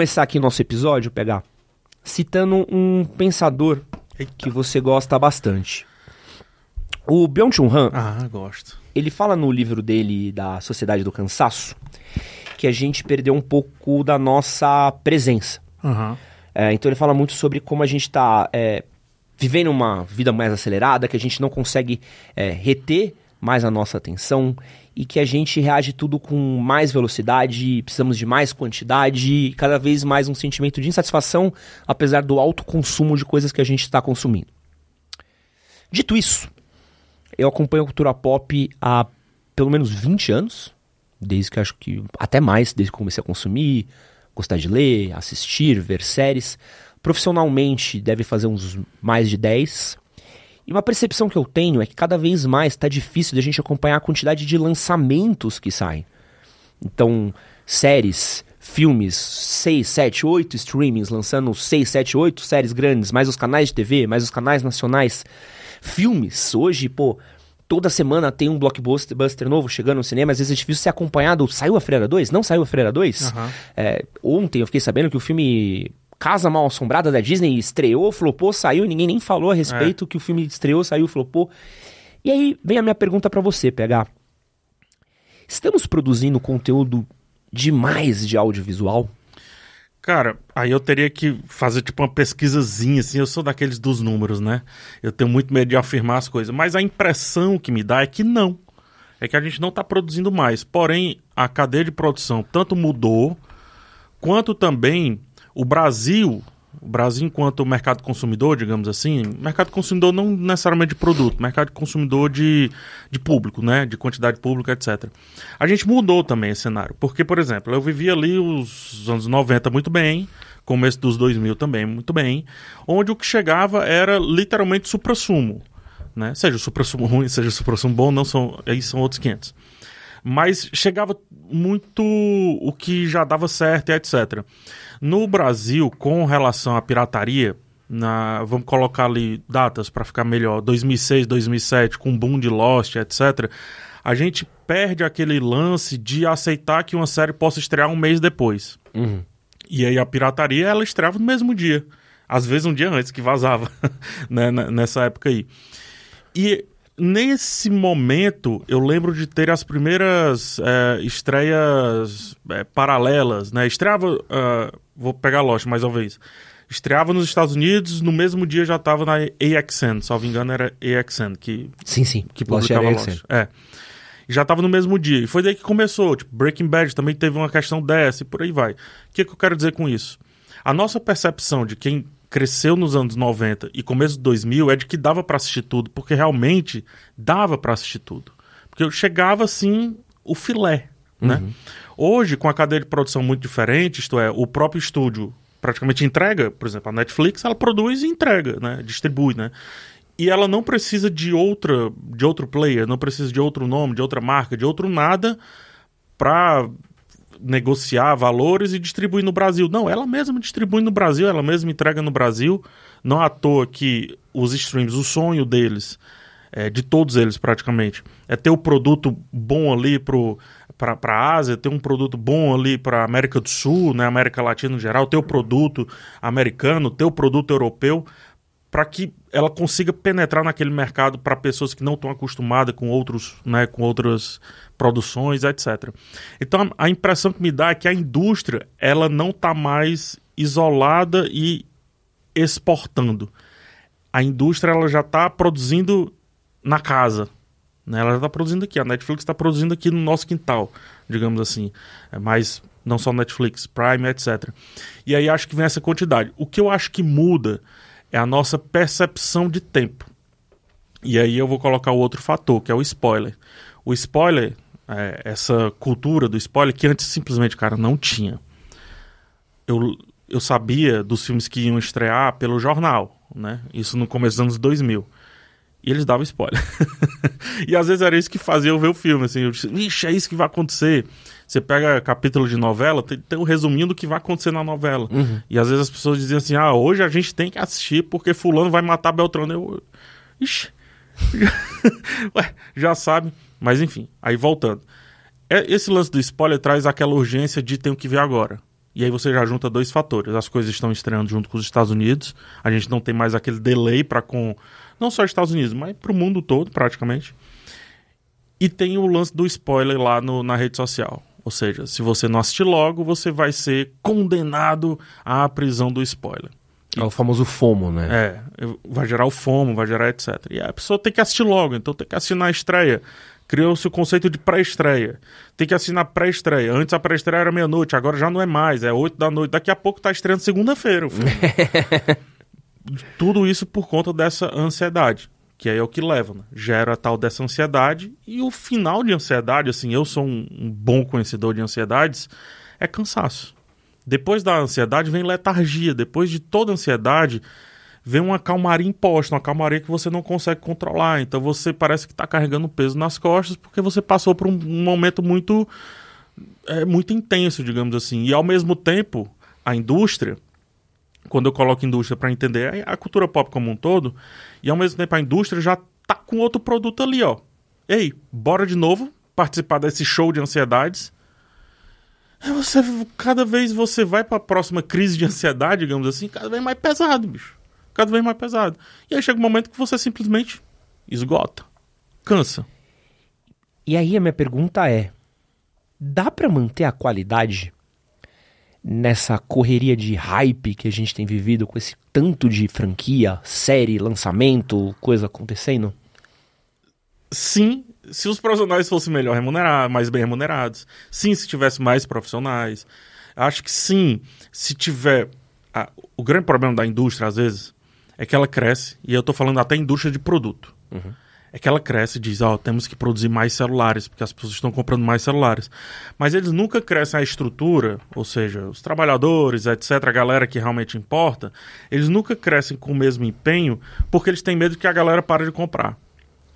começar aqui nosso episódio, citando um pensador que você gosta bastante. O Byung-Chul Han. Ah, gosto. Ele fala no livro dele, da Sociedade do Cansaço, que a gente perdeu um pouco da nossa presença. Uhum. Então ele fala muito sobre como a gente está vivendo uma vida mais acelerada, que a gente não consegue reter mais a nossa atenção e que a gente reage tudo com mais velocidade, precisamos de mais quantidade e cada vez mais um sentimento de insatisfação, apesar do alto consumo de coisas que a gente está consumindo. Dito isso, eu acompanho a cultura pop há pelo menos 20 anos, desde que acho que até mais, desde que comecei a consumir, gostar de ler, assistir, ver séries. Profissionalmente deve fazer uns mais de 10. E uma percepção que eu tenho é que cada vez mais está difícil de a gente acompanhar a quantidade de lançamentos que saem. Então, séries, filmes, 6, 7, 8 streamings lançando 6, 7, 8 séries grandes, mais os canais de TV, mais os canais nacionais. Filmes, hoje, toda semana tem um blockbuster novo chegando no cinema, às vezes é difícil ser acompanhado. Saiu a Freira 2? Não saiu a Freira 2? Uhum. Ontem eu fiquei sabendo que o filme Casa Mal Assombrada da Disney estreou, flopou, saiu, e ninguém nem falou a respeito que o filme estreou, saiu, flopou. E aí vem a minha pergunta pra você, PH. Estamos produzindo conteúdo demais de audiovisual? Cara, aí eu teria que fazer tipo uma pesquisazinha, assim, eu sou daqueles dos números, né? Eu tenho muito medo de afirmar as coisas, mas a impressão que me dá é que não. É que a gente não está produzindo mais. Porém, a cadeia de produção tanto mudou, quanto também o Brasil enquanto mercado consumidor, digamos assim, mercado consumidor não necessariamente de produto, mercado consumidor de público, né? De quantidade pública, etc. A gente mudou também esse cenário, porque, por exemplo, eu vivi ali os anos 90 muito bem, começo dos 2000 também muito bem, onde o que chegava era literalmente suprassumo, né? Seja o suprassumo ruim, seja o suprassumo bom, aí são outros 500. Mas chegava muito o que já dava certo e etc. No Brasil, com relação à pirataria, vamos colocar ali datas para ficar melhor, 2006, 2007, com o boom de Lost, etc., a gente perde aquele lance de aceitar que uma série possa estrear um mês depois. Uhum. E aí a pirataria, ela estreava no mesmo dia. Às vezes um dia antes que vazava, né, nessa época aí. E nesse momento, eu lembro de ter as primeiras estreias paralelas, né? Estreava, vou pegar Lost mais uma vez. Estreava nos Estados Unidos, no mesmo dia já estava na AXN, salvo engano era AXN, que publicava Lost. Já estava no mesmo dia. E foi daí que começou. Tipo, Breaking Bad também teve uma questão dessa e por aí vai. O que eu quero dizer com isso? A nossa percepção de quem cresceu nos anos 90 e começo de 2000 é de que dava pra assistir tudo, porque realmente dava pra assistir tudo. Porque eu chegava, assim, o filé, né? Hoje, com a cadeia de produção muito diferente, isto é, o próprio estúdio praticamente entrega, por exemplo, a Netflix, ela produz e entrega, né? Distribui, né? E ela não precisa de outro player, não precisa de outro nome, de outra marca, de outro nada pra negociar valores e distribuir no Brasil. Não, ela mesma distribui no Brasil, ela mesma entrega no Brasil. Não à toa que os streams, o sonho deles, de todos eles praticamente, é ter o produto bom ali para a Ásia, ter um produto bom ali para a América do Sul, né, América Latina no geral, ter o produto americano, ter o produto europeu, para que ela consiga penetrar naquele mercado para pessoas que não estão acostumadas com outros, né, com outras produções, etc. Então a impressão que me dá é que a indústria ela não está mais isolada e exportando. A indústria ela já está produzindo na casa, né? Ela já está produzindo aqui. A Netflix está produzindo aqui no nosso quintal, digamos assim. Mas não só Netflix, Prime, etc. E aí acho que vem essa quantidade. O que eu acho que muda é a nossa percepção de tempo. E aí eu vou colocar o outro fator, que é o spoiler. O spoiler, essa cultura do spoiler, que antes simplesmente, cara, não tinha. Eu sabia dos filmes que iam estrear pelo jornal, né? Isso no começo dos anos 2000. E eles davam spoiler. E às vezes era isso que fazia eu ver o filme, assim. Eu disse, ixi, é isso que vai acontecer. Você pega capítulo de novela, tem um resuminho do que vai acontecer na novela. Uhum. E às vezes as pessoas diziam assim, hoje a gente tem que assistir porque fulano vai matar Beltrano. Ixi, ué, já sabe. Mas enfim, aí voltando. Esse lance do spoiler traz aquela urgência de tenho que ver agora. E aí você já junta dois fatores. As coisas estão estreando junto com os Estados Unidos. A gente não tem mais aquele delay para com... Não só os Estados Unidos, mas para o mundo todo, praticamente. E tem o lance do spoiler lá na rede social. Ou seja, se você não assistir logo, você vai ser condenado à prisão do spoiler. É o famoso FOMO, né? Vai gerar o FOMO, vai gerar etc. E a pessoa tem que assistir logo, então tem que assistir na estreia. Criou-se o conceito de pré-estreia. Tem que assistir na pré-estreia. Antes a pré-estreia era meia-noite, agora já não é mais, é 8 da noite. Daqui a pouco tá estreando segunda-feira o filme. Tudo isso por conta dessa ansiedade, que aí é o que leva, né? Gera a tal dessa ansiedade. E o final de ansiedade, assim, eu sou um bom conhecedor de ansiedades, é cansaço. Depois da ansiedade vem letargia. Depois de toda ansiedade vem uma calmaria imposta, uma calmaria que você não consegue controlar. Então você parece que está carregando peso nas costas porque você passou por um momento muito intenso, digamos assim. E ao mesmo tempo, a indústria, quando eu coloco indústria para entender a cultura pop como um todo, e ao mesmo tempo a indústria já tá com outro produto ali, ó. Ei, bora de novo participar desse show de ansiedades. Cada vez você vai para a próxima crise de ansiedade, digamos assim, cada vez mais pesado, bicho. Cada vez mais pesado. E aí chega um momento que você simplesmente esgota. Cansa. E aí a minha pergunta é, dá pra manter a qualidade nessa correria de hype que a gente tem vivido com esse tanto de franquia, série, lançamento, coisa acontecendo? Sim, se os profissionais fossem melhor remunerados, mais bem remunerados. Sim, se tivesse mais profissionais. Acho que sim, se tiver... O grande problema da indústria, às vezes, é que ela cresce, e eu tô falando até indústria de produto. Uhum. É que ela cresce e diz, temos que produzir mais celulares, porque as pessoas estão comprando mais celulares. Mas eles nunca crescem a estrutura, ou seja, os trabalhadores, etc., a galera que realmente importa, eles nunca crescem com o mesmo empenho, porque eles têm medo que a galera pare de comprar.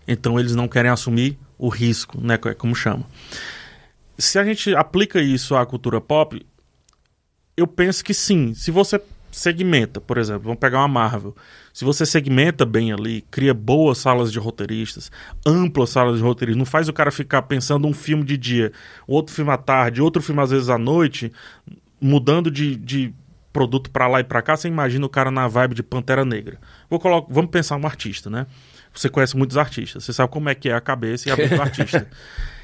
Então eles não querem assumir o risco, né, como chama. Se a gente aplica isso à cultura pop, eu penso que sim. Se você segmenta, por exemplo, vamos pegar uma Marvel. Se você segmenta bem ali, cria boas salas de roteiristas, amplas salas de roteiristas, não faz o cara ficar pensando um filme de dia, outro filme à tarde, outro filme às vezes à noite, mudando de produto pra lá e pra cá, você imagina o cara na vibe de Pantera Negra. Vamos pensar um artista, né? Você conhece muitos artistas, você sabe como é que é a cabeça e a mente do artista.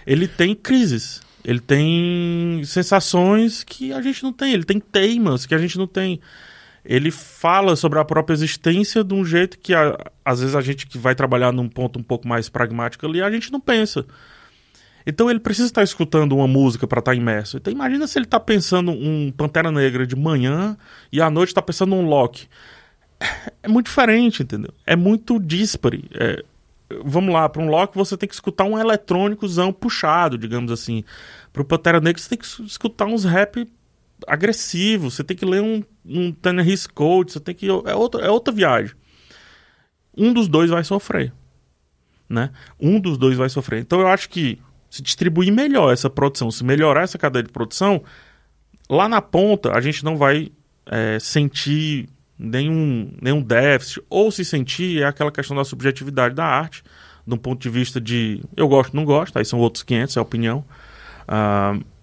Ele tem crises, ele tem sensações que a gente não tem, ele tem temas que a gente não tem. Ele fala sobre a própria existência de um jeito que, às vezes, a gente que vai trabalhar num ponto um pouco mais pragmático ali, a gente não pensa. Então ele precisa estar escutando uma música para estar imerso. Então imagina se ele está pensando um Pantera Negra de manhã e à noite está pensando um Loki. É muito diferente, entendeu? É muito díspare. Vamos lá, para um Loki você tem que escutar um eletrônicozão puxado, digamos assim. Para o Pantera Negra você tem que escutar uns rap agressivos, você tem que ler um Tennessee Code, você tem que... É outra viagem. Um dos dois vai sofrer, né? Um dos dois vai sofrer. Então eu acho que se distribuir melhor essa produção, se melhorar essa cadeia de produção, lá na ponta a gente não vai sentir nenhum déficit, ou se sentir é aquela questão da subjetividade da arte, de um ponto de vista de eu gosto, não gosto, aí são outros 500, é a opinião.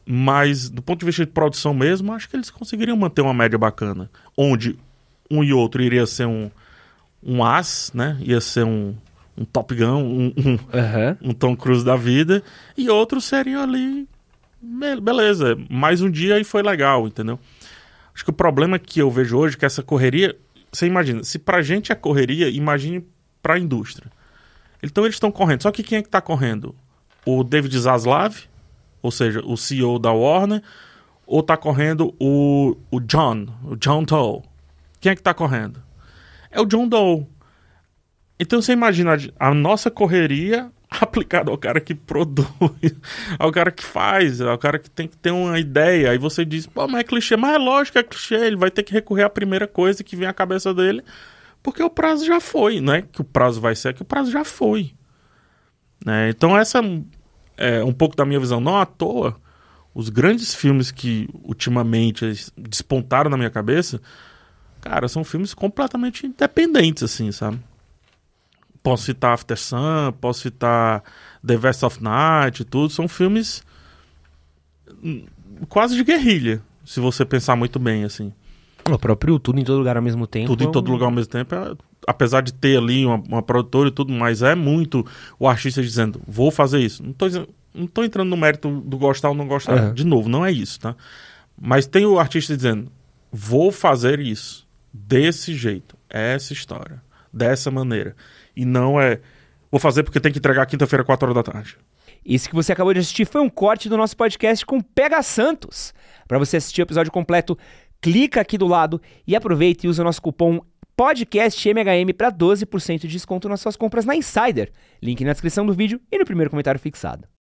Mas do ponto de vista de produção mesmo, acho que eles conseguiriam manter uma média bacana, onde um e outro iria ser um as, né? Ia ser um Top Gun, um Tom Cruise da vida, e outros seriam ali, beleza, mais um dia e foi legal, entendeu? Acho que o problema que eu vejo hoje é que essa correria, você imagina, se pra gente é correria, imagine pra indústria. Então eles estão correndo, só que quem é que tá correndo? O David Zaslav, ou seja, o CEO da Warner, ou tá correndo o John Doe? Quem é que tá correndo? É o John Doe. Então você imagina a nossa correria aplicada ao cara que produz, ao cara que faz, ao cara que tem que ter uma ideia. Aí você diz, pô, mas é clichê. Mas é lógico que é clichê, ele vai ter que recorrer à primeira coisa que vem à cabeça dele, porque o prazo já foi, não é que o prazo vai ser, é que o prazo já foi. Né? Então essa é um pouco da minha visão. Não à toa, os grandes filmes que ultimamente despontaram na minha cabeça, cara, são filmes completamente independentes, assim, sabe? Posso citar After Sun, posso citar The Vest of Night e tudo. São filmes quase de guerrilha. se você pensar muito bem, assim. O próprio Tudo em Todo Lugar ao Mesmo Tempo. Tudo em todo lugar ao mesmo tempo, apesar de ter ali uma produtora e tudo, mas é muito o artista dizendo, vou fazer isso. Não tô entrando no mérito do gostar ou não gostar. De novo, não é isso, tá? Mas tem o artista dizendo, vou fazer isso, desse jeito, essa história, dessa maneira. E não vou fazer porque tem que entregar quinta-feira, 4 horas da tarde. Esse que você acabou de assistir foi um corte do nosso podcast com Pega Santos. Para você assistir o episódio completo, clica aqui do lado e aproveita e usa o nosso cupom PODCASTMHM para 12% de desconto nas suas compras na Insider. Link na descrição do vídeo e no primeiro comentário fixado.